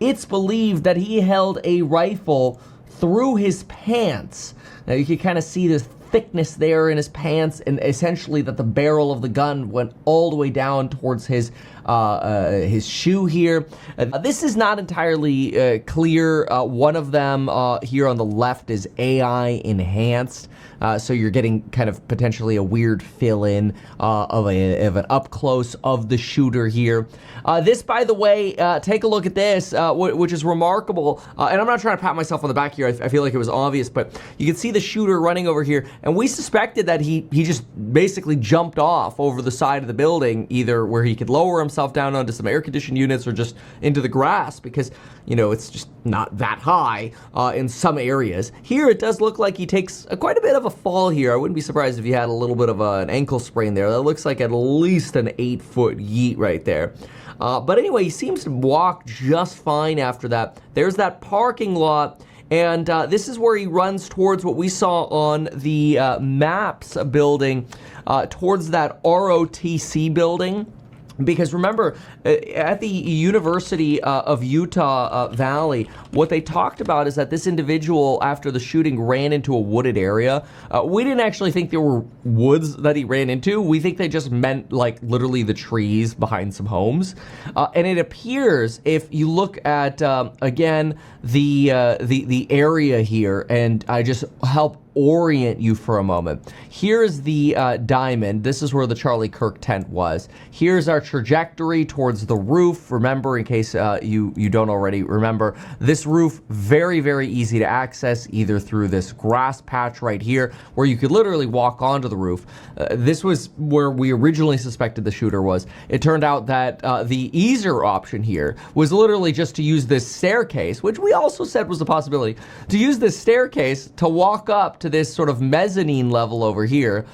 it's believed that he held a rifle through his pants. Now you can kind of see this thickness there in his pants, and essentially that the barrel of the gun went all the way down towards his shoe here. This is not entirely clear. One of them here on the left is AI enhanced, so you're getting kind of potentially a weird fill-in of an up close of the shooter here. This, by the way, take a look at this, which is remarkable. And I'm not trying to pat myself on the back here. I feel like it was obvious, but you can see the shooter running over here, and we suspected that he just basically jumped off over the side of the building, either where he could lower himself down onto some air-conditioned units or just into the grass, because, you know, it's just not that high in some areas. Here, it does look like he takes quite a bit of a fall here. I wouldn't be surprised if he had a little bit of an ankle sprain there. That looks like at least an 8-foot yeet right there. But anyway, he seems to walk just fine after that. There's that parking lot. And this is where he runs towards what we saw on the maps building, towards that ROTC building. Because remember, at the University of Utah Valley, what they talked about is that this individual, after the shooting, ran into a wooded area. We didn't actually think there were woods that he ran into. We think they just meant, like, literally the trees behind some homes. And it appears, if you look at, again, the area here, and I just help orient you for a moment. Here's the diamond. This is where the Charlie Kirk tent was. Here's our trajectory towards the roof. Remember, in case you don't already remember, this roof, very, very easy to access, either through this grass patch right here, where you could literally walk onto the roof. This was where we originally suspected the shooter was. It turned out that the easier option here was literally just to use this staircase, which we also said was a possibility, to use this staircase to walk up to this sort of mezzanine level over here,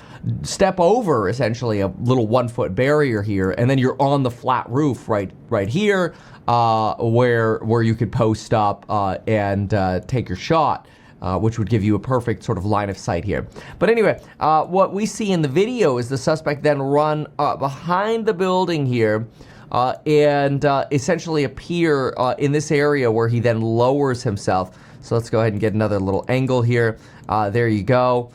step over essentially a little 1-foot barrier here, and then you're on the flat roof right here, where you could post up and take your shot. Which would give you a perfect sort of line of sight here. But anyway, what we see in the video is the suspect then run behind the building here, and essentially appear in this area where he then lowers himself. So let's go ahead and get another little angle here. There you go.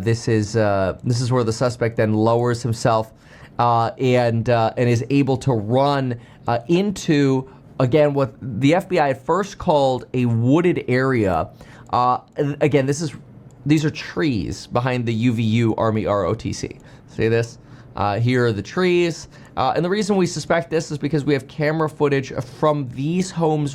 This is where the suspect then lowers himself and is able to run into, again, what the FBI had first called a wooded area. Again, these are trees behind the UVU Army ROTC. See this? Here are the trees. And the reason we suspect this is because we have camera footage from these homes